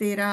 13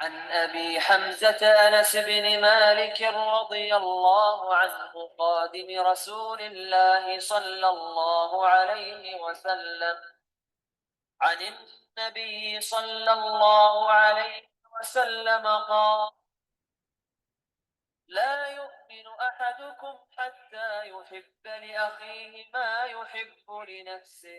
عن أبي حمزة أنس بن مالك رضي الله عنه خادم رسول الله صلى الله عليه وسلم عن النبي صلى الله عليه وسلم قال: لا يؤمن أحدكم حتى يحب لأخيه ما يحب لنفسه.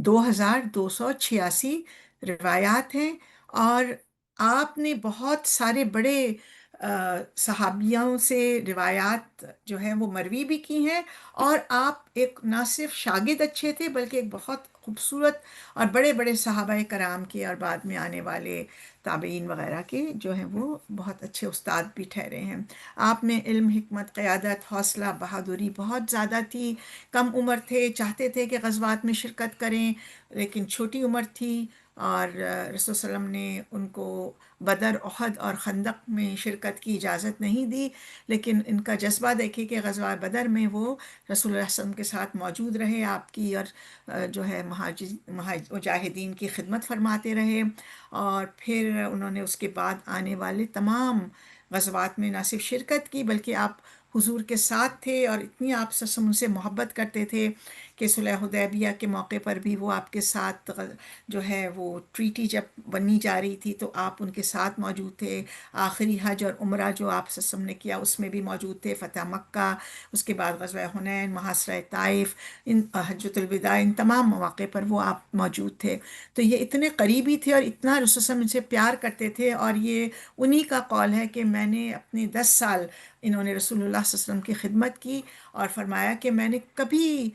2286 روایات ہیں، اور آپ نے بہت سارے بڑے صحابیوں سے روایات جو ہیں وہ مروی بھی کی ہیں، اور آپ ایک نہ صرف شاگرد اچھے تھے بلکہ ایک بہت خوبصورت اور بڑے بڑے صحابہ کرام کے اور بعد میں آنے والے تابعین وغیرہ کے جو ہیں وہ بہت اچھے استاد بھی ٹھہرے ہیں۔ آپ میں علم، حکمت، قیادت، حوصلہ، بہادری بہت زیادہ تھی۔ کم عمر تھے، چاہتے تھے کہ غزوات میں شرکت کریں، لیکن چھوٹی عمر تھی، اور رسول صلی اللہ علیہ وسلم نے ان کو بدر، احد اور خندق میں شرکت کی اجازت نہیں دی، لیکن ان کا جذبہ دیکھے کہ غزوہ بدر میں وہ رسول اللہ صلی اللہ علیہ وسلم کے ساتھ موجود رہے، آپ کی اور جو ہے مجاہدین کی خدمت فرماتے رہے، اور پھر انہوں نے اس کے بعد آنے والے تمام غزوات میں نہ صرف شرکت کی بلکہ آپ حضور کے ساتھ تھے، اور اتنی آپ سے ان سے محبت کرتے تھے کہ صلح حدیبیہ کے موقع پر بھی وہ آپ کے ساتھ جو ہے وہ ٹریٹی جب بنی جا رہی تھی تو آپ ان کے ساتھ موجود تھے، آخری حج اور عمرہ جو آپ سے نے کیا اس میں بھی موجود تھے، فتح مکہ، اس کے بعد غزوہ حنین، محاصرہ طائف، ان حجۃ الوداع، ان تمام مواقع پر وہ آپ موجود تھے۔ تو یہ اتنے قریبی تھے اور اتنا رسول صلی اللہ علیہ وسلم ان سے پیار کرتے تھے، اور یہ انہی کا قول ہے کہ میں نے اپنے 10 سال انہوں نے رسول اللہ صلی اللہ علیہ وسلم کی خدمت کی، اور فرمایا کہ میں نے کبھی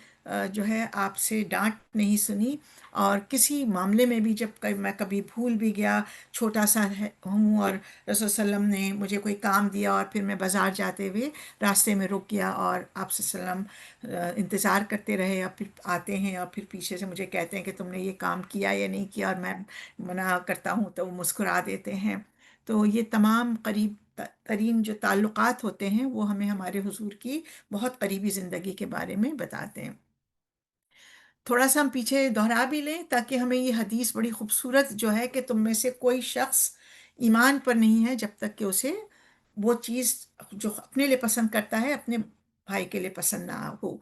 جو ہے آپ سے ڈانٹ نہیں سنی، اور کسی معاملے میں بھی جب میں کبھی بھول بھی گیا، چھوٹا سا ہوں، اور رسول صلی اللہ علیہ وسلم نے مجھے کوئی کام دیا اور پھر میں بازار جاتے ہوئے راستے میں رک گیا، اور آپ صلی اللہ علیہ وسلم انتظار کرتے رہے، اور پھر آتے ہیں اور پھر پیچھے سے مجھے کہتے ہیں کہ تم نے یہ کام کیا یا نہیں کیا، اور میں منع کرتا ہوں تو وہ مسکرا دیتے ہیں۔ تو یہ تمام قریب ترین جو تعلقات ہوتے ہیں وہ ہمیں ہمارے حضور کی بہت قریبی زندگی کے بارے میں بتاتے ہیں۔ تھوڑا سا ہم پیچھے دہرا بھی لیں تاکہ ہمیں یہ حدیث بڑی خوبصورت جو ہے کہ تم میں سے کوئی شخص ایمان پر نہیں ہے جب تک کہ اسے وہ چیز جو اپنے لیے پسند کرتا ہے اپنے بھائی کے لیے پسند نہ ہو۔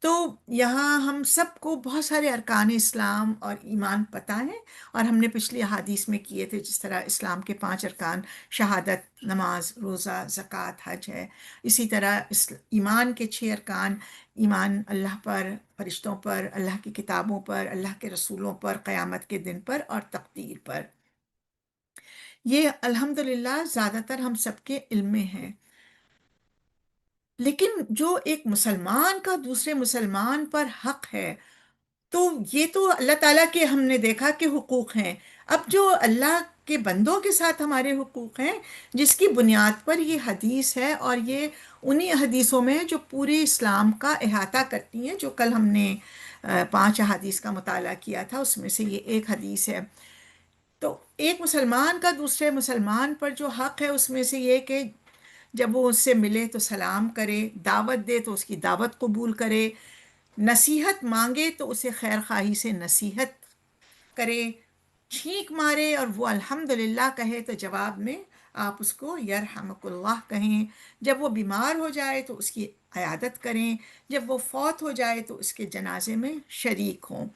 تو یہاں ہم سب کو بہت سارے ارکان اسلام اور ایمان پتہ ہیں، اور ہم نے پچھلی احادیث میں کیے تھے، جس طرح اسلام کے 5 ارکان شہادت، نماز، روزہ، زکوٰۃ، حج ہے، اسی طرح ایمان کے 6 ارکان، ایمان اللہ پر، فرشتوں پر، اللہ کی کتابوں پر، اللہ کے رسولوں پر، قیامت کے دن پر اور تقدیر پر۔ یہ الحمدللہ زیادہ تر ہم سب کے علم میں ہیں، لیکن جو ایک مسلمان کا دوسرے مسلمان پر حق ہے، تو یہ تو اللہ تعالیٰ کے ہم نے دیکھا کہ حقوق ہیں۔ اب جو اللہ کے بندوں کے ساتھ ہمارے حقوق ہیں، جس کی بنیاد پر یہ حدیث ہے، اور یہ انہی حدیثوں میں جو پورے اسلام کا احاطہ کرتی ہیں، جو کل ہم نے 5 احادیث کا مطالعہ کیا تھا، اس میں سے یہ ایک حدیث ہے۔ تو ایک مسلمان کا دوسرے مسلمان پر جو حق ہے اس میں سے یہ کہ جب وہ اس سے ملے تو سلام کرے، دعوت دے تو اس کی دعوت قبول کرے، نصیحت مانگے تو اسے خیر خواہی سے نصیحت کرے، چھینک مارے اور وہ الحمدللہ کہے تو جواب میں آپ اس کو یرحمک اللہ کہیں، جب وہ بیمار ہو جائے تو اس کی عیادت کریں، جب وہ فوت ہو جائے تو اس کے جنازے میں شریک ہوں۔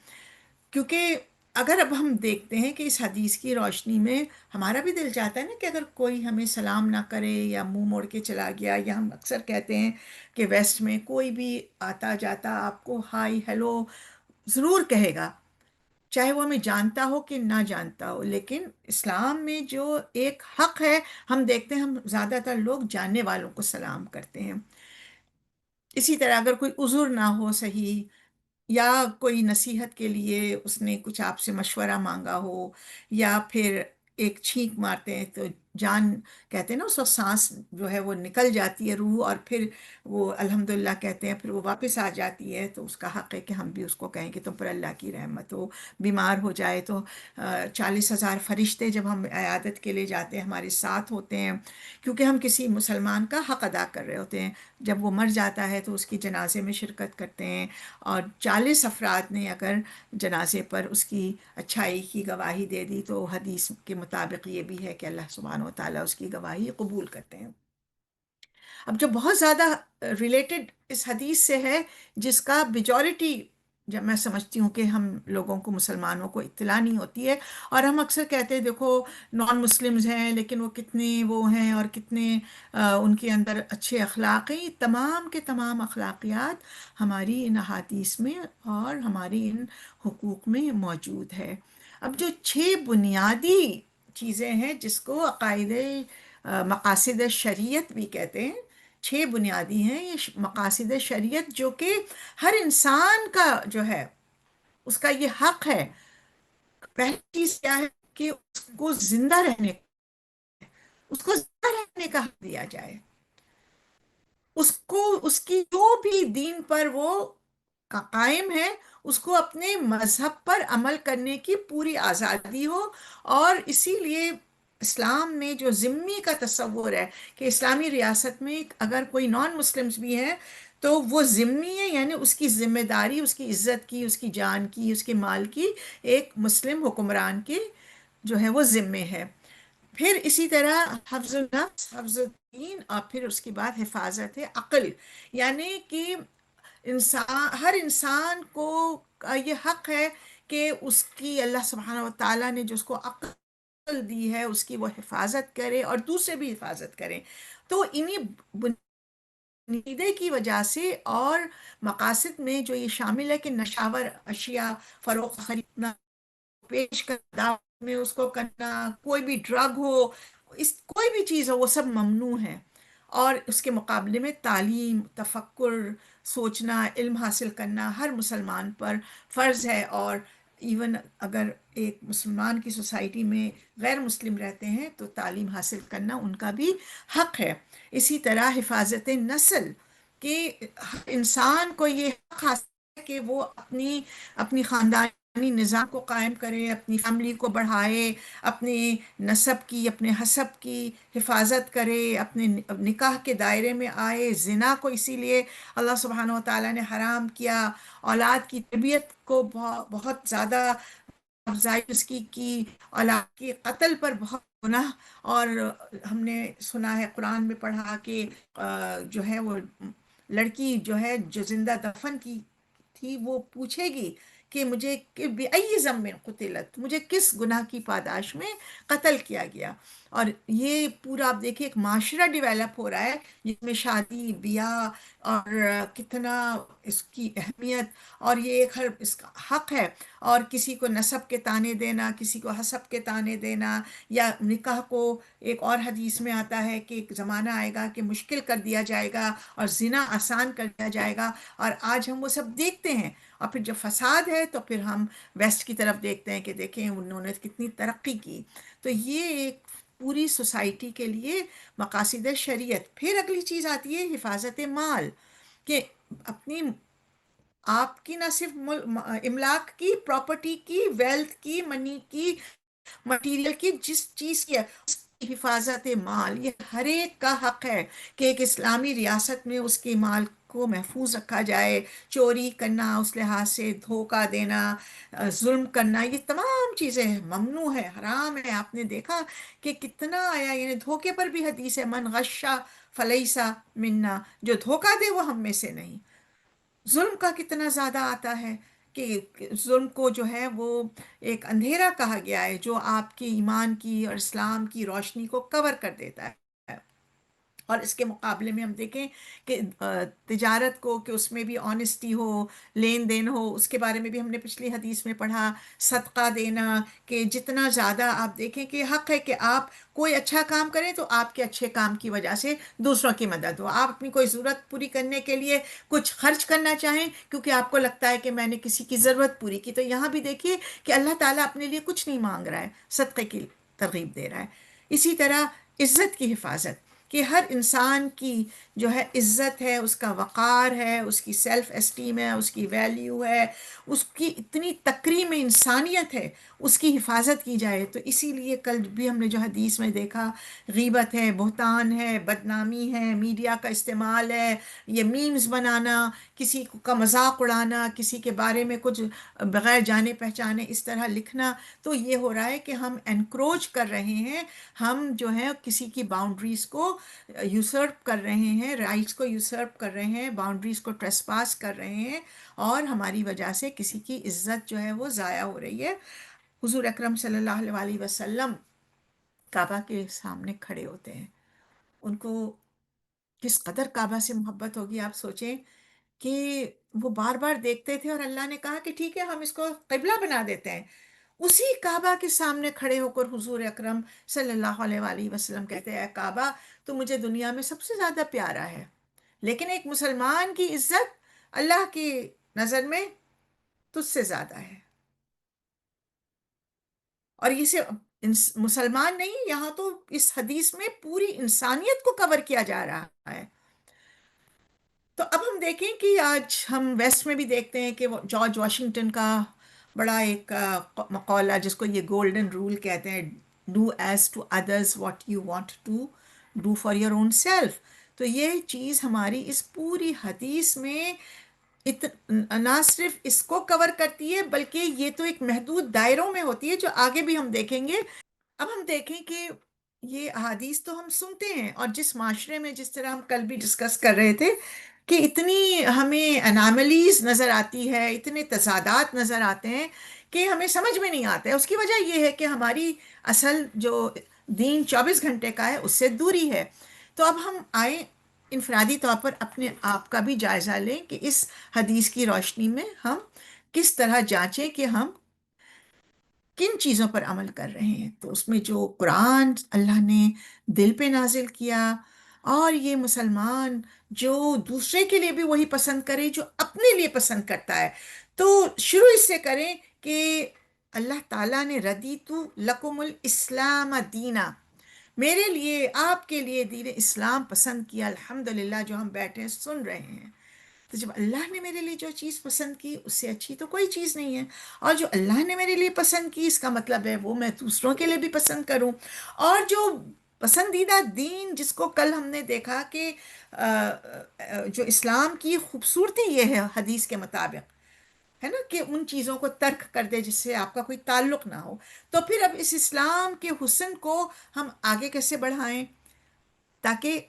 کیونکہ اگر اب ہم دیکھتے ہیں کہ اس حدیث کی روشنی میں ہمارا بھی دل چاہتا ہے نا کہ اگر کوئی ہمیں سلام نہ کرے یا منہ موڑ کے چلا گیا، یا ہم اکثر کہتے ہیں کہ ویسٹ میں کوئی بھی آتا جاتا آپ کو ہائی ہیلو ضرور کہے گا، چاہے وہ ہمیں جانتا ہو کہ نہ جانتا ہو، لیکن اسلام میں جو ایک حق ہے، ہم دیکھتے ہیں ہم زیادہ تر لوگ جاننے والوں کو سلام کرتے ہیں۔ اسی طرح اگر کوئی عذر نہ ہو صحیح، یا کوئی نصیحت کے لیے اس نے کچھ آپ سے مشورہ مانگا ہو، یا پھر ایک چھینک مارتے ہیں تو جان کہتے ہیں نا اس وقت سانس جو ہے وہ نکل جاتی ہے روح، اور پھر وہ الحمدللہ کہتے ہیں، پھر وہ واپس آ جاتی ہے، تو اس کا حق ہے کہ ہم بھی اس کو کہیں کہ تم پر اللہ کی رحمت ہو۔ بیمار ہو جائے تو 40,000 فرشتے جب ہم عیادت کے لیے جاتے ہیں ہمارے ساتھ ہوتے ہیں، کیونکہ ہم کسی مسلمان کا حق ادا کر رہے ہوتے ہیں۔ جب وہ مر جاتا ہے تو اس کی جنازے میں شرکت کرتے ہیں، اور 40 افراد نے اگر جنازے پر اس کی اچھائی کی گواہی دے دی تو حدیث کے مطابق یہ بھی ہے کہ اللہ سبحانہ و تعالیٰ اس کی گواہی قبول کرتے ہیں۔ اب جو بہت زیادہ ریلیٹڈ اس حدیث سے ہے، جس کا میجورٹی جب میں سمجھتی ہوں کہ ہم لوگوں کو، مسلمانوں کو اطلاع نہیں ہوتی ہے، اور ہم اکثر کہتے ہیں دیکھو نان مسلمز ہیں لیکن وہ کتنے وہ ہیں اور کتنے ان کے اندر اچھے اخلاق ہیں، یہ تمام کے تمام اخلاقیات ہماری ان احادیث میں اور ہماری ان حقوق میں موجود ہے۔ اب جو 6 بنیادی چیزیں ہیں جس کو عقائد مقاصد شریعت بھی کہتے ہیں، 6 بنیادی ہیں یہ مقاصد شریعت، جو کہ ہر انسان کا جو ہے اس کا یہ حق ہے۔ پہلی چیز کیا ہے کہ اس کو زندہ رہنے کا حق دیا جائے، اس کو اس کی جو بھی دین پر وہ قائم ہے اس کو اپنے مذہب پر عمل کرنے کی پوری آزادی ہو۔ اور اسی لیے اسلام میں جو ذمی کا تصور ہے کہ اسلامی ریاست میں اگر کوئی نان مسلمز بھی ہے تو وہ ذمی ہے، یعنی اس کی ذمہ داری، اس کی عزت کی، اس کی جان کی، اس کے مال کی ایک مسلم حکمران کے جو ہے وہ ذمے ہے۔ پھر اسی طرح حفظ النفس، حفظ الدین، اور پھر اس کے بعد حفاظت عقل، یعنی کہ ہر انسان کو یہ حق ہے کہ اس کی اللہ سبحانہ و تعالیٰ نے جو اس کو عقل دی ہے اس کی وہ حفاظت کرے اور دوسرے بھی حفاظت کریں۔ تو انہی بنیادے کی وجہ سے اور مقاصد میں جو یہ شامل ہے کہ نشاور اشیاء فروخت خریدنا، پیش کر دعوت میں اس کو کرنا، کوئی بھی ڈرگ ہو، کوئی بھی چیز ہو، وہ سب ممنوع ہے۔ اور اس کے مقابلے میں تعلیم، تفکر، سوچنا، علم حاصل کرنا ہر مسلمان پر فرض ہے۔ اور ایون اگر ایک مسلمان کی سوسائٹی میں غیر مسلم رہتے ہیں تو تعلیم حاصل کرنا ان کا بھی حق ہے۔ اسی طرح حفاظت نسل، کہ ہر انسان کو یہ حق حاصل ہے کہ وہ اپنی خاندانی نظام کو قائم کرے، اپنی فیملی کو بڑھائے، اپنے نسب کی، اپنے حسب کی حفاظت کرے، اپنے نکاح کے دائرے میں آئے۔ زنا کو اسی لیے اللہ سبحانہ و تعالیٰ نے حرام کیا، اولاد کی تربیت کو بہت زیادہ افزائش اس کی اولاد کے قتل پر بہت گناہ۔ اور ہم نے سنا ہے، قرآن میں پڑھا کہ جو ہے وہ لڑکی جو ہے جو زندہ دفن کی تھی وہ پوچھے گی کہ مجھے بِأَيِّ ذنب قتلت، مجھے کس گناہ کی پاداش میں قتل کیا گیا۔ اور یہ پورا آپ دیکھیں ایک معاشرہ ڈیولپ ہو رہا ہے جس میں شادی بیاہ اور کتنا اس کی اہمیت، اور یہ ایک اس کا حق ہے۔ اور کسی کو نسب کے تانے دینا، کسی کو حسب کے تانے دینا، یا نکاح کو ایک اور حدیث میں آتا ہے کہ ایک زمانہ آئے گا کہ مشکل کر دیا جائے گا اور زنا آسان کر دیا جائے گا، اور آج ہم وہ سب دیکھتے ہیں۔ اور پھر جب فساد ہے تو پھر ہم ویسٹ کی طرف دیکھتے ہیں کہ دیکھیں انہوں نے کتنی ترقی کی۔ تو یہ ایک پوری سوسائٹی کے لیے مقاصد شریعت۔ پھر اگلی چیز آتی ہے حفاظت مال، کہ اپنی آپ کی نہ صرف املاک کی، پراپرٹی کی، ویلتھ کی، منی کی، مٹیریل کی، جس چیز کی ہے اس کی حفاظت مال، یہ ہر ایک کا حق ہے کہ ایک اسلامی ریاست میں اس کے مال کو محفوظ رکھا جائے۔ چوری کرنا، اس لحاظ سے دھوکہ دینا، ظلم کرنا، یہ تمام چیزیں ممنوع ہے، حرام ہے۔ آپ نے دیکھا کہ کتنا آیا، یعنی دھوکے پر بھی حدیث ہے، من غشہ فلیسا منا، جو دھوکہ دے وہ ہم میں سے نہیں۔ ظلم کا کتنا زیادہ آتا ہے، کہ ظلم کو جو ہے وہ ایک اندھیرا کہا گیا ہے جو آپ کی ایمان کی اور اسلام کی روشنی کو کور کر دیتا ہے۔ اور اس کے مقابلے میں ہم دیکھیں کہ تجارت کو، کہ اس میں بھی آنیسٹی ہو، لین دین ہو، اس کے بارے میں بھی ہم نے پچھلی حدیث میں پڑھا، صدقہ دینا، کہ جتنا زیادہ آپ دیکھیں کہ حق ہے کہ آپ کوئی اچھا کام کریں تو آپ کے اچھے کام کی وجہ سے دوسروں کی مدد ہو۔ آپ اپنی کوئی ضرورت پوری کرنے کے لیے کچھ خرچ کرنا چاہیں کیونکہ آپ کو لگتا ہے کہ میں نے کسی کی ضرورت پوری کی، تو یہاں بھی دیکھیے کہ اللہ تعالیٰ اپنے لیے کچھ نہیں مانگ رہا ہے، صدقے کی ترغیب دے رہا ہے۔ اسی طرح عزت کی حفاظت، کہ ہر انسان کی جو ہے عزت ہے، اس کا وقار ہے، اس کی سیلف اسٹیم ہے، اس کی ویلیو ہے، اس کی اتنی تکریم انسانیت ہے، اس کی حفاظت کی جائے۔ تو اسی لیے کل بھی ہم نے جو حدیث میں دیکھا، غیبت ہے، بہتان ہے، بدنامی ہے، میڈیا کا استعمال ہے، یہ میمز بنانا، کسی کا مذاق اڑانا، کسی کے بارے میں کچھ بغیر جانے پہچانے اس طرح لکھنا، تو یہ ہو رہا ہے کہ ہم انکروچ کر رہے ہیں، ہم جو ہے کسی کی باؤنڈریز کو یوسرپ کر رہے ہیں، رائٹس کو یوسرپ کر رہے ہیں، باؤنڈریز کو ٹریسپاس کر رہے ہیں، اور ہماری وجہ سے کسی کی عزت جو ہے وہ ضائع ہو رہی ہے۔ حضور اکرم صلی اللہ علیہ وسلم کعبہ کے سامنے کھڑے ہوتے ہیں، ان کو کس قدر کعبہ سے محبت ہوگی آپ سوچیں، کہ وہ بار بار دیکھتے تھے اور اللہ نے کہا کہ ٹھیک ہے ہم اس کو قبلہ بنا دیتے ہیں، اسی کعبہ کے سامنے کھڑے ہو کر حضور اکرم صلی اللہ علیہ وآلہ وسلم کہتے ہیں، اے کعبہ تو مجھے دنیا میں سب سے زیادہ پیارا ہے، لیکن ایک مسلمان کی عزت اللہ کی نظر میں تجھ سے زیادہ ہے۔ اور یہ صرف مسلمان نہیں، یہاں تو اس حدیث میں پوری انسانیت کو کور کیا جا رہا ہے۔ تو اب ہم دیکھیں کہ آج ہم ویسٹ میں بھی دیکھتے ہیں کہ جارج واشنگٹن کا بڑا ایک مقولہ، جس کو یہ گولڈن رول کہتے ہیں، do as to others what you want to do for your own self. تو یہ چیز ہماری اس پوری حدیث میں نہ صرف اس کو کور کرتی ہے، بلکہ یہ تو ایک محدود دائروں میں ہوتی ہے، جو آگے بھی ہم دیکھیں گے۔ اب ہم دیکھیں کہ یہ احادیث تو ہم سنتے ہیں، اور جس معاشرے میں، جس طرح ہم کل بھی ڈسکس کر رہے تھے، کہ اتنی ہمیں اناملیز نظر آتی ہے، اتنے تضادات نظر آتے ہیں کہ ہمیں سمجھ میں نہیں آتا ہے۔ اس کی وجہ یہ ہے کہ ہماری اصل جو دین 24 گھنٹے کا ہے اس سے دوری ہے۔ تو اب ہم آئیں انفرادی طور پر اپنے آپ کا بھی جائزہ لیں کہ اس حدیث کی روشنی میں ہم کس طرح جانچیں کہ ہم کن چیزوں پر عمل کر رہے ہیں۔ تو اس میں جو قرآن اللہ نے دل پہ نازل کیا، اور یہ مسلمان جو دوسرے کے لیے بھی وہی پسند کرے جو اپنے لیے پسند کرتا ہے۔ تو شروع اس سے کریں کہ اللہ تعالیٰ نے ردیتُ لکم الاسلام دینا، میرے لیے، آپ کے لیے دین اسلام پسند کیا، الحمدللہ، جو ہم بیٹھے سن رہے ہیں۔ تو جب اللہ نے میرے لیے جو چیز پسند کی، اس سے اچھی تو کوئی چیز نہیں ہے، اور جو اللہ نے میرے لیے پسند کی، اس کا مطلب ہے وہ میں دوسروں کے لیے بھی پسند کروں۔ اور جو پسندیدہ دین، جس کو کل ہم نے دیکھا کہ جو اسلام کی خوبصورتی یہ ہے حدیث کے مطابق، ہے نا، کہ ان چیزوں کو ترک کر دے جس سے آپ کا کوئی تعلق نہ ہو۔ تو پھر اب اس اسلام کے حسن کو ہم آگے کیسے بڑھائیں تاکہ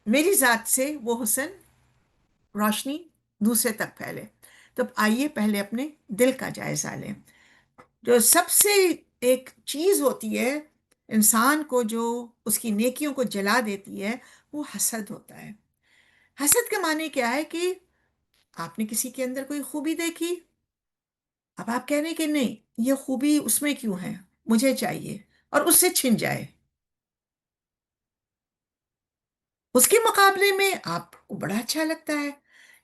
میری ذات سے وہ حسن، روشنی دوسرے تک پھیلے؟ تو آئیے پہلے اپنے دل کا جائزہ لیں۔ جو سب سے ایک چیز ہوتی ہے انسان کو، جو اس کی نیکیوں کو جلا دیتی ہے، وہ حسد ہوتا ہے۔ حسد کا معنی کیا ہے کہ آپ نے کسی کے اندر کوئی خوبی دیکھی، اب آپ کہہ رہے ہیں کہ نہیں، یہ خوبی اس میں کیوں ہے، مجھے چاہیے، اور اس سے چھن جائے۔ اس کے مقابلے میں آپ کو بڑا اچھا لگتا ہے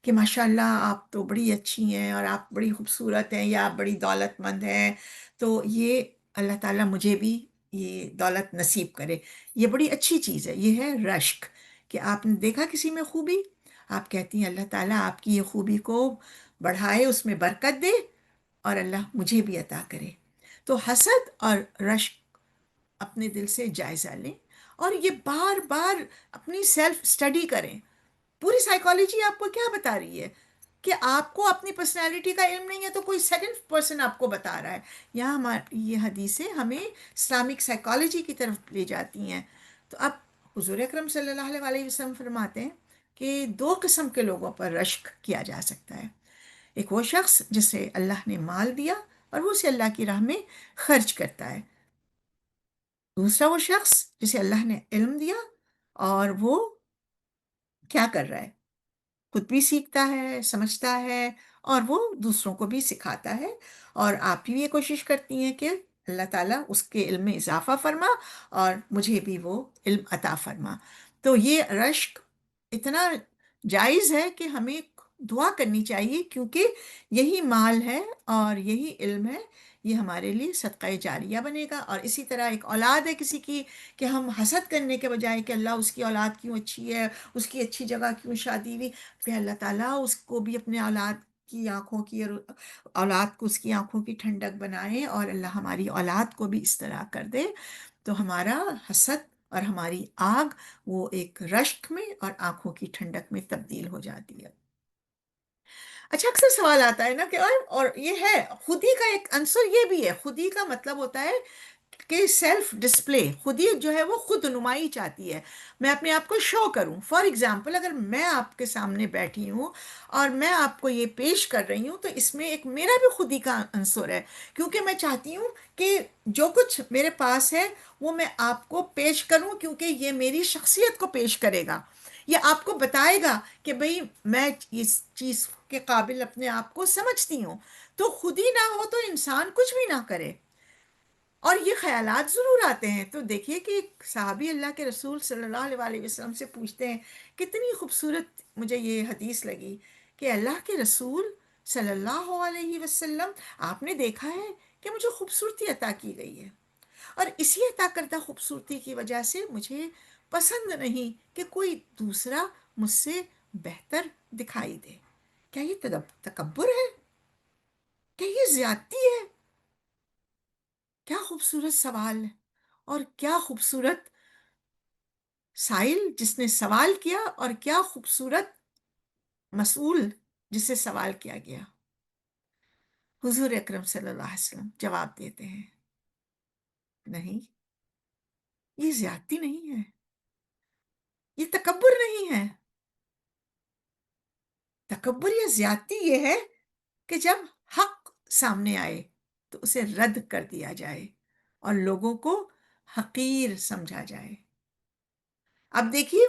کہ ماشاءاللہ آپ تو بڑی اچھی ہیں، اور آپ بڑی خوبصورت ہیں، یا آپ بڑی دولت مند ہیں، تو یہ اللہ تعالیٰ مجھے بھی یہ دولت نصیب کرے۔ یہ بڑی اچھی چیز ہے، یہ ہے رشک، کہ آپ نے دیکھا کسی میں خوبی، آپ کہتی ہیں اللہ تعالیٰ آپ کی یہ خوبی کو بڑھائے، اس میں برکت دے، اور اللہ مجھے بھی عطا کرے۔ تو حسد اور رشک اپنے دل سے جائزہ لیں، اور یہ بار بار اپنی سیلف اسٹڈی کریں۔ پوری سائیکالوجی آپ کو کیا بتا رہی ہے کہ آپ کو اپنی پرسنالٹی کا علم نہیں ہے، تو کوئی سیکنڈ پرسن آپ کو بتا رہا ہے۔ یہاں ہماری یہ حدیثیں ہمیں اسلامک سائیکالوجی کی طرف لے جاتی ہیں۔ تو اب حضور اکرم صلی اللہ علیہ وآلہ وسلم فرماتے ہیں کہ دو قسم کے لوگوں پر رشک کیا جا سکتا ہے۔ ایک وہ شخص جسے اللہ نے مال دیا اور وہ اسے اللہ کی راہ میں خرچ کرتا ہے۔ دوسرا وہ شخص جسے اللہ نے علم دیا، اور وہ کیا کر رہا ہے، خود بھی سیکھتا ہے، سمجھتا ہے، اور وہ دوسروں کو بھی سکھاتا ہے۔ اور آپ بھی یہ کوشش کرتی ہیں کہ اللہ تعالیٰ اس کے علم میں اضافہ فرما، اور مجھے بھی وہ علم عطا فرما۔ تو یہ رشک اتنا جائز ہے کہ ہمیں دعا کرنی چاہیے، کیونکہ یہی مال ہے اور یہی علم ہے، یہ ہمارے لیے صدقہ جاریہ بنے گا۔ اور اسی طرح ایک اولاد ہے کسی کی، کہ ہم حسد کرنے کے بجائے کہ اللہ اس کی اولاد کیوں اچھی ہے، اس کی اچھی جگہ کیوں شادی ہوئی، کہ اللہ تعالیٰ اس کو بھی اپنے اولاد کی آنکھوں کی، اور اولاد کو اس کی آنکھوں کی ٹھنڈک بنائے، اور اللہ ہماری اولاد کو بھی اس طرح کر دے، تو ہمارا حسد اور ہماری آگ وہ ایک رشک میں اور آنکھوں کی ٹھنڈک میں تبدیل ہو جاتی ہے۔ اچھا، اکثر سوال آتا ہے نا کہ اور یہ ہے خودی کا ایک عنصر، یہ بھی ہے، خودی کا مطلب ہوتا ہے کہ سیلف ڈسپلے، خودی جو ہے وہ خود نمائی چاہتی ہے، میں اپنے آپ کو شو کروں۔ فار ایگزامپل، اگر میں آپ کے سامنے بیٹھی ہوں اور میں آپ کو یہ پیش کر رہی ہوں، تو اس میں ایک میرا بھی خودی کا عنصر ہے، کیونکہ میں چاہتی ہوں کہ جو کچھ میرے پاس ہے وہ میں آپ کو پیش کروں، کیونکہ یہ میری شخصیت کو پیش کرے گا، یہ آپ کو بتائے گا کہ بھئی میں اس چیز کے قابل اپنے آپ کو سمجھتی ہوں۔ تو خود ہی نہ ہو تو انسان کچھ بھی نہ کرے۔ اور یہ خیالات ضرور آتے ہیں. تو دیکھیے کہ ایک صحابی اللہ کے رسول صلی اللہ علیہ وآلہ وسلم سے پوچھتے ہیں، کتنی خوبصورت مجھے یہ حدیث لگی کہ اللہ کے رسول صلی اللہ علیہ وسلم، آپ نے دیکھا ہے کہ مجھے خوبصورتی عطا کی گئی ہے، اور اسی عطا کردہ خوبصورتی کی وجہ سے مجھے پسند نہیں کہ کوئی دوسرا مجھ سے بہتر دکھائی دے. کیا یہ تکبر ہے؟ کیا یہ زیادتی ہے؟ کیا خوبصورت سوال ہے، اور کیا خوبصورت سائل جس نے سوال کیا، اور کیا خوبصورت مسئول جس سے سوال کیا گیا. حضور اکرم صلی اللہ علیہ وسلم جواب دیتے ہیں، نہیں، یہ زیادتی نہیں ہے، یہ تکبر نہیں ہے. تکبر یا زیادتی یہ ہے کہ جب حق سامنے آئے تو اسے رد کر دیا جائے اور لوگوں کو حقیر سمجھا جائے. اب دیکھیے،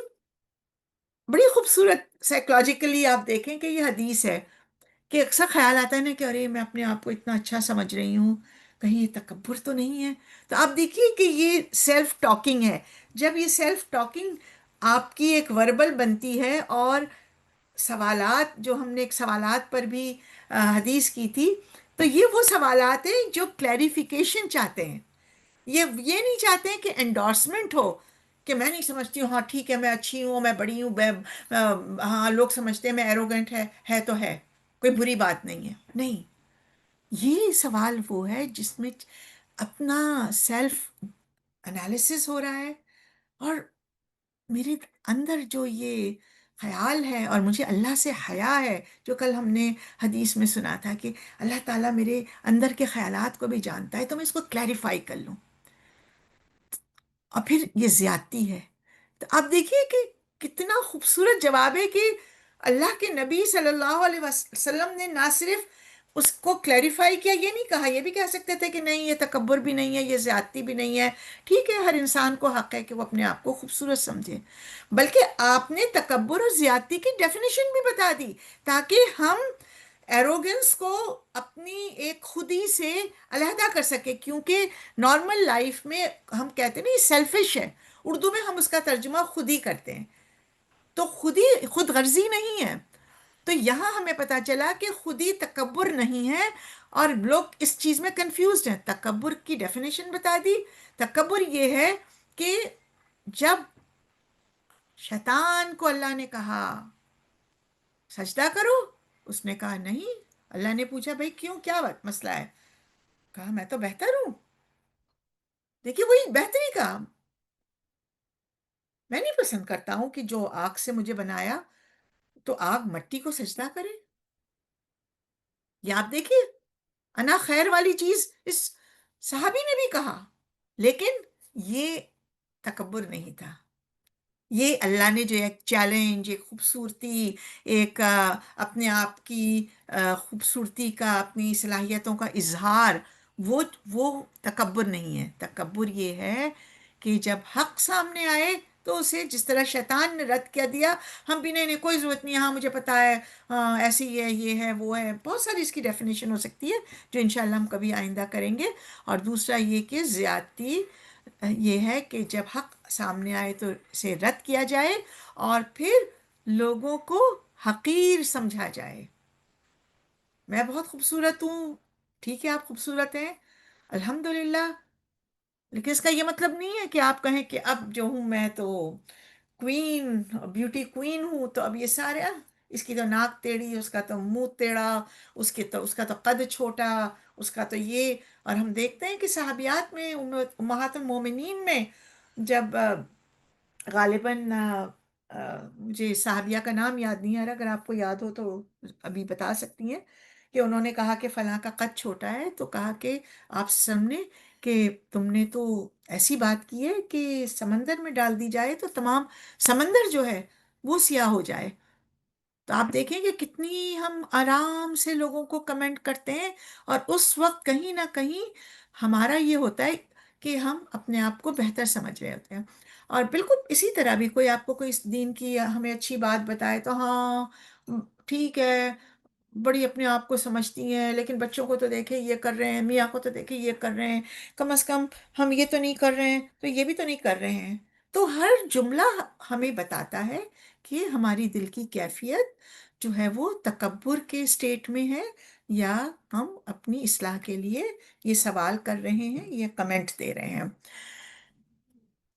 بڑی خوبصورت سائیکولوجیکلی آپ دیکھیں کہ یہ حدیث ہے کہ اکثر خیال آتا ہے نا کہ ارے میں اپنے آپ کو اتنا اچھا سمجھ رہی ہوں، کہیں یہ تکبر تو نہیں ہے. تو آپ دیکھیے کہ یہ سیلف ٹاکنگ ہے. جب یہ سیلف ٹاکنگ آپ کی ایک وربل بنتی ہے، اور سوالات جو ہم نے ایک سوالات پر بھی حدیث کی تھی، تو یہ وہ سوالات ہیں جو کلیریفیکیشن چاہتے ہیں. یہ نہیں چاہتے ہیں کہ انڈورسمنٹ ہو، کہ میں نہیں سمجھتی ہوں، ہاں ٹھیک ہے، میں اچھی ہوں، میں بڑی ہوں، ہاں لوگ سمجھتے ہیں میں ایروگنٹ ہے تو ہے، کوئی بری بات نہیں ہے. نہیں، یہ سوال وہ ہے جس میں اپنا سیلف انالیسس ہو رہا ہے، اور میرے اندر جو یہ خیال ہے، اور مجھے اللہ سے حیا ہے، جو کل ہم نے حدیث میں سنا تھا کہ اللہ تعالیٰ میرے اندر کے خیالات کو بھی جانتا ہے، تو میں اس کو کلیریفائی کر لوں. اور پھر یہ زیادتی ہے. تو آپ دیکھیے کہ کتنا خوبصورت جواب ہے کہ اللہ کے نبی صلی اللہ علیہ وسلم نے نہ صرف اس کو کلیریفائی کیا، یہ نہیں کہا، یہ بھی کہہ سکتے تھے کہ نہیں یہ تکبر بھی نہیں ہے، یہ زیادتی بھی نہیں ہے، ٹھیک ہے، ہر انسان کو حق ہے کہ وہ اپنے آپ کو خوبصورت سمجھے. بلکہ آپ نے تکبر اور زیادتی کی ڈیفینیشن بھی بتا دی، تاکہ ہم ایروگنس کو اپنی ایک خودی سے علیحدہ کر سکے. کیونکہ نارمل لائف میں ہم کہتے ہیں نا یہ سیلفش ہے، اردو میں ہم اس کا ترجمہ خودی کرتے ہیں، تو خودی خود غرضی نہیں ہے. تو یہاں ہمیں پتا چلا کہ خودی تکبر نہیں ہے، اور لوگ اس چیز میں کنفیوزڈ ہیں. تکبر کی ڈیفینیشن بتا دی. تکبر یہ ہے کہ جب شیطان کو اللہ نے کہا سجدہ کرو، اس نے کہا نہیں. اللہ نے پوچھا بھائی کیوں، کیا مسئلہ ہے؟ کہا میں تو بہتر ہوں. دیکھیے وہی بہتری کا، میں نہیں پسند کرتا ہوں کہ جو آگ سے مجھے بنایا تو آگ مٹی کو سجدہ کرے. یہ آپ دیکھیے، انا خیر والی چیز اس صحابی نے بھی کہا، لیکن یہ تکبر نہیں تھا. یہ اللہ نے جو ایک چیلنج، ایک خوبصورتی، ایک اپنے آپ کی خوبصورتی کا، اپنی صلاحیتوں کا اظہار، وہ تکبر نہیں ہے. تکبر یہ ہے کہ جب حق سامنے آئے تو اسے جس طرح شیطان نے رد کیا دیا، ہم بھی نہیں، نہیں کوئی ضرورت نہیں، ہاں مجھے پتا ہے، ہاں ایسی ہے، یہ ہے، وہ ہے، بہت ساری اس کی ڈیفینیشن ہو سکتی ہے جو انشاءاللہ ہم کبھی آئندہ کریں گے. اور دوسرا یہ کہ زیادتی یہ ہے کہ جب حق سامنے آئے تو اسے رد کیا جائے، اور پھر لوگوں کو حقیر سمجھا جائے. میں بہت خوبصورت ہوں، ٹھیک ہے آپ خوبصورت ہیں، الحمدللہ، لیکن اس کا یہ مطلب نہیں ہے کہ آپ کہیں کہ اب جو ہوں میں تو کوئین، بیوٹی کوئین ہوں، تو اب یہ سارے اس کی تو ناک ٹیڑھی، اس کا تو منہ ٹیڑھا، اس کا تو قد چھوٹا، اس کا تو یہ. اور ہم دیکھتے ہیں کہ صحابیات میں، امہات المومنین میں، جب غالباً مجھے صحابیہ کا نام یاد نہیں آ رہا، اگر آپ کو یاد ہو تو ابھی بتا سکتی ہیں، کہ انہوں نے کہا کہ فلاں کا قد چھوٹا ہے، تو کہا کہ آپ سامنے کہ تم نے تو ایسی بات کی ہے کہ سمندر میں ڈال دی جائے تو تمام سمندر جو ہے وہ سیاہ ہو جائے. تو آپ دیکھیں کہ کتنی ہم آرام سے لوگوں کو کمنٹ کرتے ہیں، اور اس وقت کہیں نہ کہیں ہمارا یہ ہوتا ہے کہ ہم اپنے آپ کو بہتر سمجھ رہے ہوتے ہیں. اور بالکل اسی طرح بھی کوئی آپ کو کوئی اس دین کی ہمیں اچھی بات بتائے تو ہاں ٹھیک ہے، بڑی اپنے آپ کو سمجھتی ہیں، لیکن بچوں کو تو دیکھے یہ کر رہے ہیں، میاں کو تو دیکھے یہ کر رہے ہیں، کم از کم ہم یہ تو نہیں کر رہے ہیں تو یہ بھی تو نہیں کر رہے ہیں۔ تو ہر جملہ ہمیں بتاتا ہے کہ ہماری دل کی کیفیت جو ہے وہ تکبر کے سٹیٹ میں ہے، یا ہم اپنی اصلاح کے لیے یہ سوال کر رہے ہیں، یہ کمنٹ دے رہے ہیں۔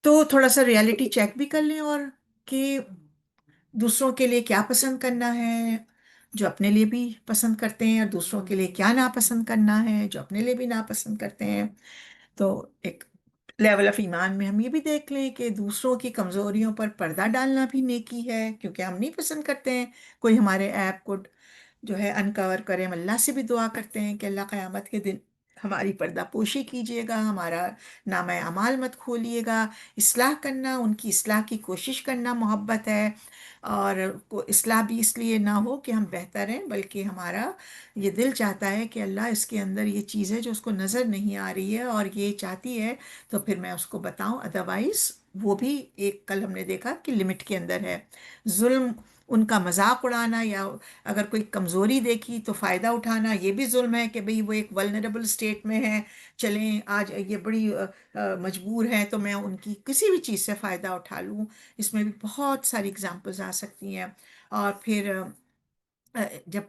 تو تھوڑا سا ریالٹی چیک بھی کر لیں، اور کہ دوسروں کے لیے کیا پسند کرنا ہے جو اپنے لیے بھی پسند کرتے ہیں، اور دوسروں کے لیے کیا ناپسند کرنا ہے جو اپنے لیے بھی ناپسند کرتے ہیں۔ تو ایک لیول آف ایمان میں ہم یہ بھی دیکھ لیں کہ دوسروں کی کمزوریوں پر پردہ ڈالنا بھی نیکی ہے، کیونکہ ہم نہیں پسند کرتے ہیں کوئی ہمارے ایپ کو جو ہے انکور کرے۔ ہم اللہ سے بھی دعا کرتے ہیں کہ اللہ قیامت کے دن ہماری پردہ پوشی کیجیے گا، ہمارا نامہ اعمال مت کھولیے گا۔ اصلاح کرنا، ان کی اصلاح کی کوشش کرنا محبت ہے، اور اصلاح بھی اس لیے نہ ہو کہ ہم بہتر ہیں، بلکہ ہمارا یہ دل چاہتا ہے کہ اللہ اس کے اندر یہ چیز ہے جو اس کو نظر نہیں آ رہی ہے اور یہ چاہتی ہے، تو پھر میں اس کو بتاؤں، ادروائز وہ بھی ایک کل ہم نے دیکھا کہ لمٹ کے اندر ہے۔ ظلم، ان کا مذاق اڑانا، یا اگر کوئی کمزوری دیکھی تو فائدہ اٹھانا، یہ بھی ظلم ہے کہ بھئی وہ ایک ولنریبل سٹیٹ میں ہے، چلیں آج یہ بڑی مجبور ہے تو میں ان کی کسی بھی چیز سے فائدہ اٹھا لوں۔ اس میں بھی بہت ساری اگزامپلز آ سکتی ہیں۔ اور پھر جب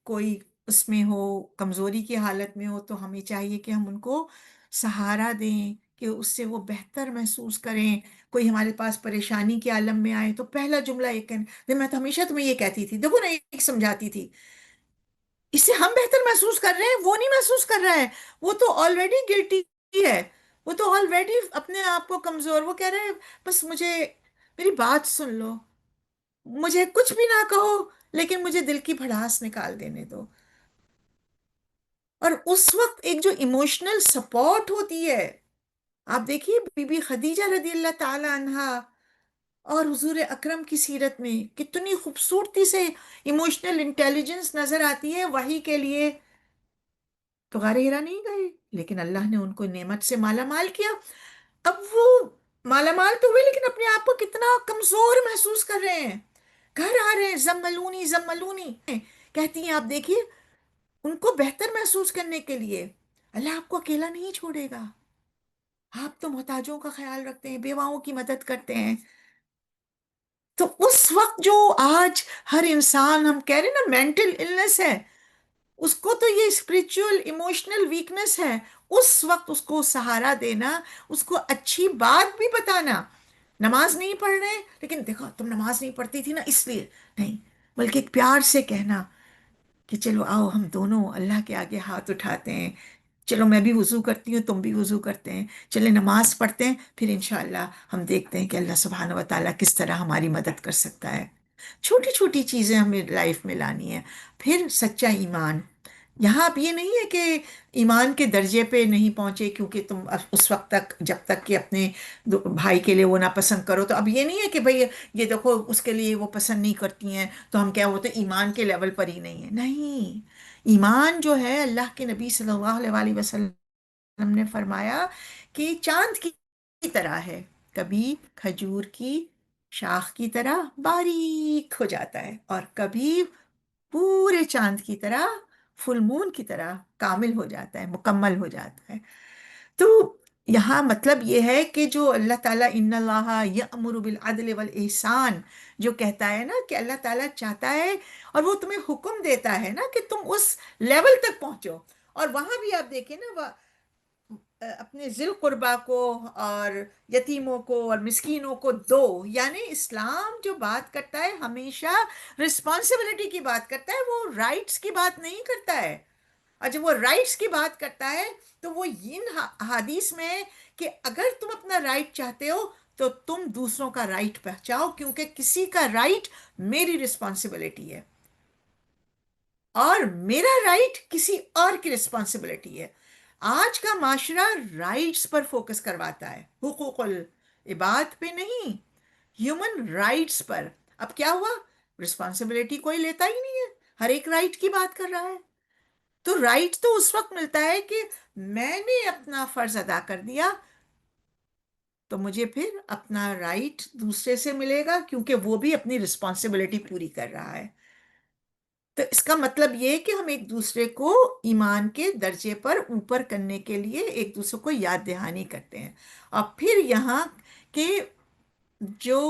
کوئی اس میں ہو، کمزوری کی حالت میں ہو، تو ہمیں چاہیے کہ ہم ان کو سہارا دیں کہ اس سے وہ بہتر محسوس کریں۔ کوئی ہمارے پاس پریشانی کے عالم میں آئے تو پہلا جملہ ایک ہے، میں تو ہمیشہ تمہیں یہ کہتی تھی، دیکھو نا ایک سمجھاتی تھی، اس سے ہم بہتر محسوس کر رہے ہیں، وہ نہیں محسوس کر رہا ہے، وہ تو آلریڈی گلٹی ہے، وہ تو آلریڈی اپنے آپ کو کمزور، وہ کہہ رہے ہیں بس مجھے میری بات سن لو، مجھے کچھ بھی نہ کہو، لیکن مجھے دل کی بھڑاس نکال دینے دو۔ اور اس وقت ایک جو ایموشنل سپورٹ ہوتی ہے، آپ دیکھیے بی بی خدیجہ رضی اللہ تعالی عنہا اور حضور اکرم کی سیرت میں کتنی خوبصورتی سے ایموشنل انٹیلیجنس نظر آتی ہے وحی کے لیے۔ تو غار ہیرا نہیں گئے، لیکن اللہ نے ان کو نعمت سے مالا مال کیا۔ اب وہ مالا مال تو ہوئے، لیکن اپنے آپ کو کتنا کمزور محسوس کر رہے ہیں، گھر آ رہے ہیں زملونی زملونی کہتی ہیں، آپ دیکھیے ان کو بہتر محسوس کرنے کے لیے اللہ آپ کو اکیلا نہیں چھوڑے گا، آپ تو محتاجوں کا خیال رکھتے ہیں، بیواؤں کی مدد کرتے ہیں۔ تو اس وقت جو آج ہر انسان، ہم کہہ رہے ہیں نا مینٹل النس ہے، اس کو تو یہ اسپریچول ایموشنل ویکنس ہے، اس وقت اس کو سہارا دینا، اس کو اچھی بات بھی بتانا۔ نماز نہیں پڑھ رہے لیکن دیکھو تم نماز نہیں پڑھتی تھی نا اس لیے نہیں، بلکہ ایک پیار سے کہنا کہ چلو آؤ ہم دونوں اللہ کے آگے ہاتھ اٹھاتے ہیں، چلو میں بھی وضو کرتی ہوں، تم بھی وضو کرتے ہیں، چلے نماز پڑھتے ہیں، پھر انشاءاللہ ہم دیکھتے ہیں کہ اللہ سبحانہ و تعالیٰ کس طرح ہماری مدد کر سکتا ہے۔ چھوٹی چھوٹی چیزیں ہمیں لائف میں لانی ہے۔ پھر سچا ایمان، یہاں اب یہ نہیں ہے کہ ایمان کے درجے پہ نہیں پہنچے کیونکہ تم اس وقت تک، جب تک کہ اپنے بھائی کے لیے وہ ناپسند کرو، تو اب یہ نہیں ہے کہ بھئی یہ دیکھو اس کے لیے وہ پسند نہیں کرتی ہیں تو ہم کیا، وہ تو ایمان کے لیول پر ہی نہیں ہے، نہیں۔ ایمان جو ہے، اللہ کے نبی صلی اللہ علیہ وآلہ وسلم نے فرمایا کہ چاند کی طرح ہے، کبھی کھجور کی شاخ کی طرح باریک ہو جاتا ہے، اور کبھی پورے چاند کی طرح، فل مون کی طرح کامل ہو جاتا ہے، مکمل ہو جاتا ہے۔ تو یہاں مطلب یہ ہے کہ جو اللہ تعالیٰ ان اللہ یأمر بالعدل والاحسان جو کہتا ہے نا، کہ اللہ تعالیٰ چاہتا ہے اور وہ تمہیں حکم دیتا ہے نا کہ تم اس لیول تک پہنچو۔ اور وہاں بھی آپ دیکھیں نا، اپنے ذی القربا کو اور یتیموں کو اور مسکینوں کو دو، یعنی اسلام جو بات کرتا ہے ہمیشہ رسپانسبلٹی کی بات کرتا ہے، وہ رائٹس کی بات نہیں کرتا ہے۔ اور جب وہ رائٹس کی بات کرتا ہے تو وہ ان حدیث میں ہے کہ اگر تم اپنا رائٹ چاہتے ہو تو تم دوسروں کا رائٹ پہچاؤ، کیونکہ کسی کا رائٹ میری رسپانسبلٹی ہے، اور میرا رائٹ کسی اور کی رسپانسبلٹی ہے۔ آج کا معاشرہ رائٹس پر فوکس کرواتا ہے، حقوق العباد پہ نہیں، ہیومن رائٹس پر۔ اب کیا ہوا، رسپانسبلٹی کوئی لیتا ہی نہیں ہے، ہر ایک رائٹ کی بات کر رہا ہے۔ تو رائٹ تو اس وقت ملتا ہے کہ میں نے اپنا فرض ادا کر دیا، تو مجھے پھر اپنا رائٹ دوسرے سے ملے گا، کیونکہ وہ بھی اپنی رسپانسبلٹی پوری کر رہا ہے۔ تو اس کا مطلب یہ کہ ہم ایک دوسرے کو ایمان کے درجے پر اوپر کرنے کے لیے ایک دوسرے کو یاد دہانی کرتے ہیں. اور پھر یہاں کے جو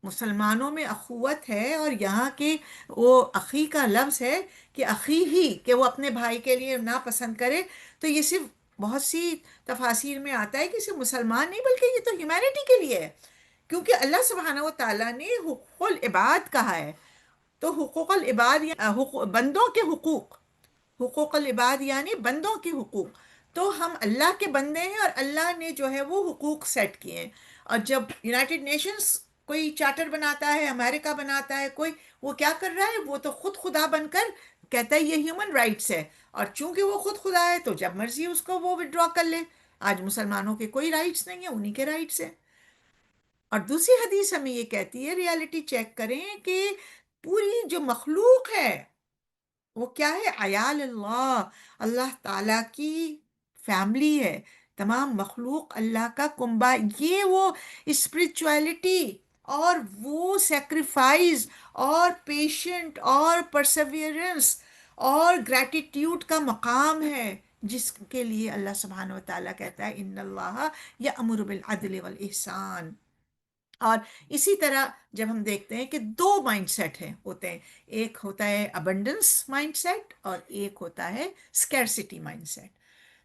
مسلمانوں میں اخوت ہے، اور یہاں کے وہ اخی کا لفظ ہے کہ اخی ہی، کہ وہ اپنے بھائی کے لیے نہ پسند کرے، تو یہ صرف بہت سی تفاسیر میں آتا ہے کہ صرف مسلمان نہیں بلکہ یہ تو ہیومینٹی کے لیے ہے، کیونکہ اللہ سبحانہ و تعالیٰ نے حقوق العباد کہا ہے. تو حقوق العباد بندوں کے حقوق، حقوق العباد یعنی بندوں کے حقوق. تو ہم اللہ کے بندے ہیں، اور اللہ نے جو ہے وہ حقوق سیٹ کیے ہیں. اور جب یونائٹڈ نیشنز کوئی چارٹر بناتا ہے، امریکہ بناتا ہے کوئی، وہ کیا کر رہا ہے؟ وہ تو خود خدا بن کر کہتا ہے یہ ہیومن رائٹس ہے. اور چونکہ وہ خود خدا ہے تو جب مرضی اس کو وہ ودرا کر لے. آج مسلمانوں کے کوئی رائٹس نہیں ہیں، انہی کے رائٹس ہیں. اور دوسری حدیث ہمیں یہ کہتی ہے، ریالٹی چیک کریں، کہ پوری جو مخلوق ہے وہ کیا ہے؟ عیال اللہ، اللہ تعالیٰ کی فیملی ہے. تمام مخلوق اللہ کا کنبہ. یہ وہ اسپرچویلٹی اور وہ سیکریفائز اور پیشنٹ اور پرسیویرنس اور گریٹیٹیوڈ کا مقام ہے، جس کے لیے اللہ سبحانہ و تعالیٰ کہتا ہے ان اللہ یأمر بالعدل والاحسان. اور اسی طرح جب ہم دیکھتے ہیں کہ دو مائنڈ سیٹ ہیں ہوتے ہیں، ایک ہوتا ہے ابنڈنس مائنڈ سیٹ اور ایک ہوتا ہے اسکیرسٹی مائنڈ سیٹ.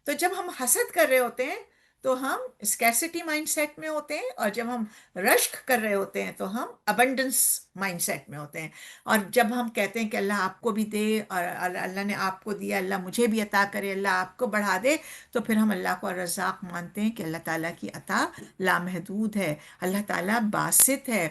تو جب ہم حسد کر رہے ہوتے ہیں تو ہم اسکیرسٹی مائنڈ سیٹ میں ہوتے ہیں، اور جب ہم رشک کر رہے ہوتے ہیں تو ہم ابنڈنس مائنڈ سیٹ میں ہوتے ہیں. اور جب ہم کہتے ہیں کہ اللہ آپ کو بھی دے، اور اللہ نے آپ کو دیا، اللہ مجھے بھی عطا کرے، اللہ آپ کو بڑھا دے، تو پھر ہم اللہ کو رزاق مانتے ہیں کہ اللہ تعالیٰ کی عطا لامحدود ہے. اللہ تعالیٰ باسط ہے،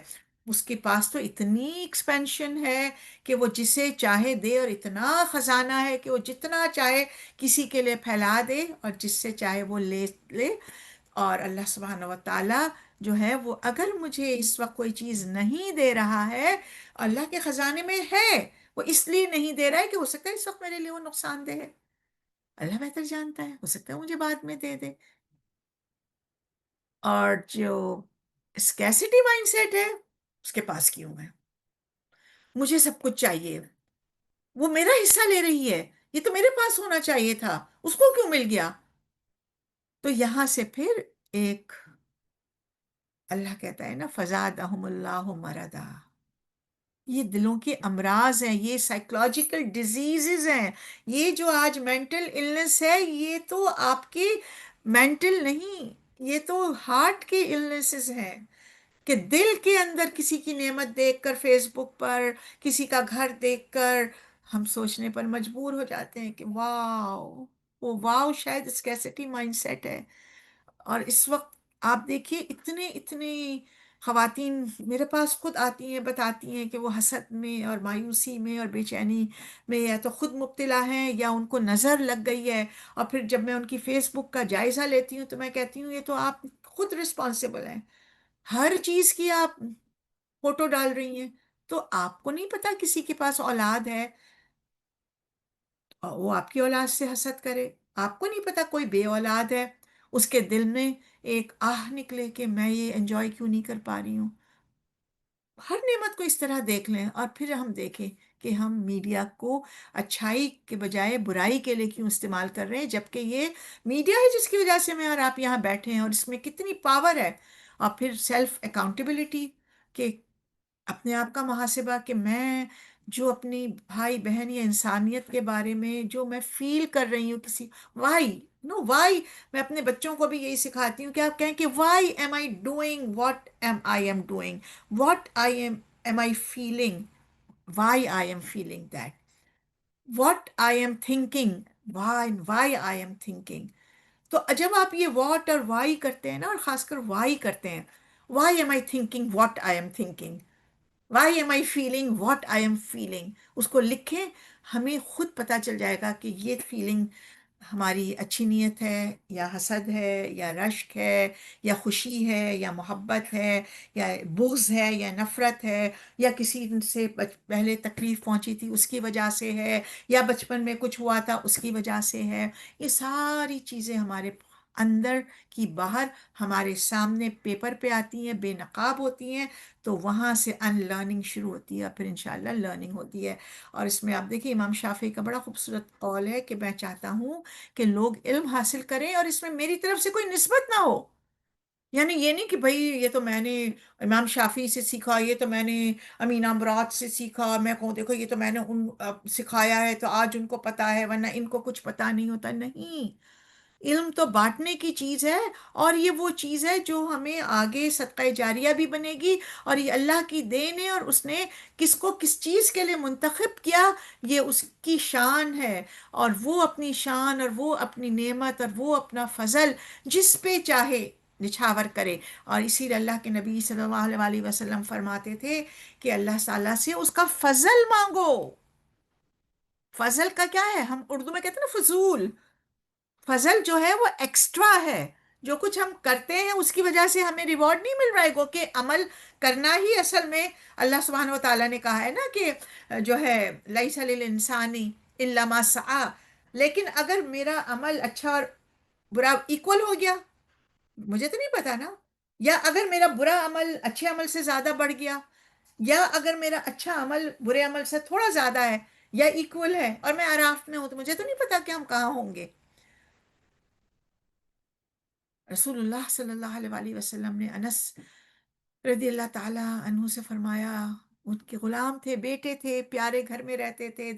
اس کے پاس تو اتنی ایکسپینشن ہے کہ وہ جسے چاہے دے، اور اتنا خزانہ ہے کہ وہ جتنا چاہے کسی کے لیے پھیلا دے، اور جس سے چاہے وہ لے لے. اور اللہ سبحانہ و تعالیٰ جو ہے وہ اگر مجھے اس وقت کوئی چیز نہیں دے رہا ہے، اللہ کے خزانے میں ہے، وہ اس لیے نہیں دے رہا ہے کہ ہو سکتا ہے اس وقت میرے لیے وہ نقصان دہ ہے. اللہ بہتر جانتا ہے، ہو سکتا ہے مجھے بعد میں دے دے. اور جو اسکیسٹی مائنڈ سیٹ ہے، اس کے پاس کیوں ہے؟ مجھے سب کچھ چاہیے، وہ میرا حصہ لے رہی ہے، یہ تو میرے پاس ہونا چاہیے تھا، اس کو کیوں مل گیا؟ تو یہاں سے پھر ایک، اللہ کہتا ہے نا فزادہم اللہ مرضا، یہ دلوں کے امراض ہیں، یہ سائیکولوجیکل ڈیزیزز ہیں. یہ جو آج مینٹل النس ہے، یہ تو آپ کی مینٹل نہیں، یہ تو ہارٹ کے النسز ہیں. کہ دل کے اندر کسی کی نعمت دیکھ کر، فیس بک پر کسی کا گھر دیکھ کر، ہم سوچنے پر مجبور ہو جاتے ہیں کہ واو، وہ واو شاید اسکیسٹی مائنڈ سیٹ ہے. اور اس وقت آپ دیکھیے اتنے اتنے خواتین میرے پاس خود آتی ہیں، بتاتی ہیں کہ وہ حسد میں اور مایوسی میں اور بے چینی میں یا تو خود مبتلا ہیں یا ان کو نظر لگ گئی ہے. اور پھر جب میں ان کی فیس بک کا جائزہ لیتی ہوں تو میں کہتی ہوں یہ تو آپ خود رسپانسبل ہیں، ہر چیز کی آپ فوٹو ڈال رہی ہیں. تو آپ کو نہیں پتا کسی کے پاس اولاد ہے اور وہ آپ کی اولاد سے حسد کرے. آپ کو نہیں پتا کوئی بے اولاد ہے، اس کے دل میں ایک آہ نکلے کہ میں یہ انجوائے کیوں نہیں کر پا رہی ہوں. ہر نعمت کو اس طرح دیکھ لیں، اور پھر ہم دیکھیں کہ ہم میڈیا کو اچھائی کے بجائے برائی کے لیے کیوں استعمال کر رہے ہیں، جبکہ یہ میڈیا ہے جس کی وجہ سے میں اور آپ یہاں بیٹھے ہیں، اور اس میں کتنی پاور ہے. اور پھر سیلف اکاؤنٹیبلٹی، کہ اپنے آپ کا محاسبہ، کہ میں جو اپنی بھائی بہن یا انسانیت کے بارے میں جو میں فیل کر رہی ہوں، کسی وائی نو وائی. میں اپنے بچوں کو بھی یہی سکھاتی ہوں کہ آپ کہیں کہ why am I doing what am I am doing, what I am I feeling, why I am feeling that, what I am thinking, why I am thinking. تو جب آپ یہ واٹ اور وائی کرتے ہیں نا، اور خاص کر وائی کرتے ہیں، why am I thinking what I am thinking, why am I feeling what I am feeling, اس کو لکھیں. ہمیں خود پتہ چل جائے گا کہ یہ فیلنگ ہماری اچھی نیت ہے یا حسد ہے یا رشک ہے یا خوشی ہے یا محبت ہے یا بغض ہے یا نفرت ہے، یا کسی سے پہلے تکلیف پہنچی تھی اس کی وجہ سے ہے، یا بچپن میں کچھ ہوا تھا اس کی وجہ سے ہے. یہ ساری چیزیں ہمارے اندر کی باہر ہمارے سامنے پیپر پہ آتی ہیں، بے نقاب ہوتی ہیں، تو وہاں سے ان لرننگ شروع ہوتی ہے، پھر انشاءاللہ لرننگ ہوتی ہے۔ اور اس میں آپ دیکھیں امام شافعی کا بڑا خوبصورت قول ہے کہ میں چاہتا ہوں کہ لوگ علم حاصل کریں اور اس میں میری طرف سے کوئی نسبت نہ ہو، یعنی یہ نہیں کہ بھئی یہ تو میں نے امام شافعی سے سیکھا، یہ تو میں نے امین امرات سے سیکھا، میں کہوں دیکھو یہ تو میں نے ان سکھایا ہے تو آج ان کو پتا ہے ورنہ ان کو کچھ پتا نہیں ہوتا، نہیں، علم تو بانٹنے کی چیز ہے، اور یہ وہ چیز ہے جو ہمیں آگے صدقہ جاریہ بھی بنے گی، اور یہ اللہ کی دین ہے، اور اس نے کس کو کس چیز کے لیے منتخب کیا یہ اس کی شان ہے، اور وہ اپنی شان اور وہ اپنی نعمت اور وہ اپنا فضل جس پہ چاہے نچھاور کرے۔ اور اسی لیے اللہ کے نبی صلی اللہ علیہ وسلم فرماتے تھے کہ اللہ تعالیٰ سے اس کا فضل مانگو۔ فضل کا کیا ہے؟ ہم اردو میں کہتے ہیں نا فضول، فضل جو ہے وہ ایکسٹرا ہے، جو کچھ ہم کرتے ہیں اس کی وجہ سے ہمیں ریوارڈ نہیں مل رہا ہے، گو کہ عمل کرنا ہی اصل میں اللہ سبحانہ و تعالیٰ نے کہا ہے نا کہ جو ہے لیس للانسان الا ما سعی، لیکن اگر میرا عمل اچھا اور برا ایکول ہو گیا، مجھے تو نہیں پتا نا، یا اگر میرا برا عمل اچھے عمل سے زیادہ بڑھ گیا، یا اگر میرا اچھا عمل برے عمل سے تھوڑا زیادہ ہے یا ایکول ہے اور میں عراف میں ہوں، تو مجھے تو نہیں پتا کہ ہم کہاں ہوں گے۔ رسول اللہ صلی اللہ علیہ وآلہ وسلم نے انس رضی اللہ تعالیٰ عنہ سے فرمایا، ان کے غلام تھے، بیٹے تھے، پیارے گھر میں رہتے تھے،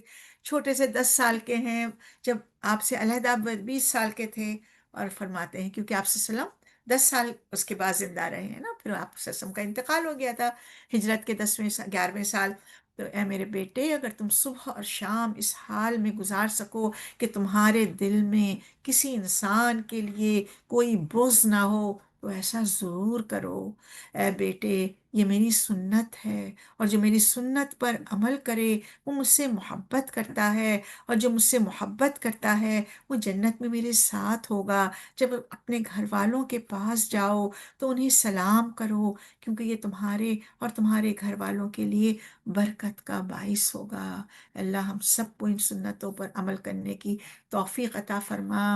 چھوٹے سے 10 سال کے ہیں، جب آپ سے علیحدہ 20 سال کے تھے، اور فرماتے ہیں کیونکہ آپ صلی اللہ علیہ وسلم 10 سال اس کے بعد زندہ رہے ہیں نا، پھر آپ صلی اللہ علیہ وسلم کا انتقال ہو گیا تھا ہجرت کے 11ویں سال۔ تو اے میرے بیٹے، اگر تم صبح اور شام اس حال میں گزار سکو کہ تمہارے دل میں کسی انسان کے لیے کوئی بغض نہ ہو تو ایسا ضرور کرو۔ اے بیٹے، یہ میری سنت ہے، اور جو میری سنت پر عمل کرے وہ مجھ سے محبت کرتا ہے، اور جو مجھ سے محبت کرتا ہے وہ جنت میں میرے ساتھ ہوگا۔ جب اپنے گھر والوں کے پاس جاؤ تو انہیں سلام کرو، کیونکہ یہ تمہارے اور تمہارے گھر والوں کے لیے برکت کا باعث ہوگا۔ اللہ ہم سب کو ان سنتوں پر عمل کرنے کی توفیق عطا فرما۔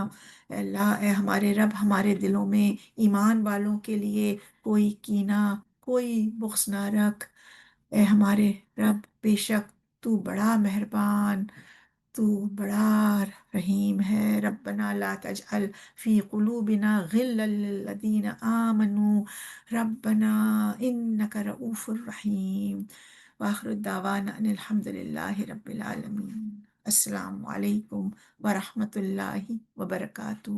اے اللہ، اے ہمارے رب، ہمارے دلوں میں ایمان والوں کے لیے کوئی کینہ، کوئی بغض نہ رکھ۔ اے ہمارے رب، بے شک تو بڑا مہربان، تو بڑا رحیم ہے۔ ربنا لا تجعل فی قلوبنا غلا للذین آمنوا ربنا انک رؤوف الرحیم۔ وآخر الدعوانا ان الحمد للہ رب العالمین۔ السلام علیکم ورحمۃ اللہ وبرکاتہ۔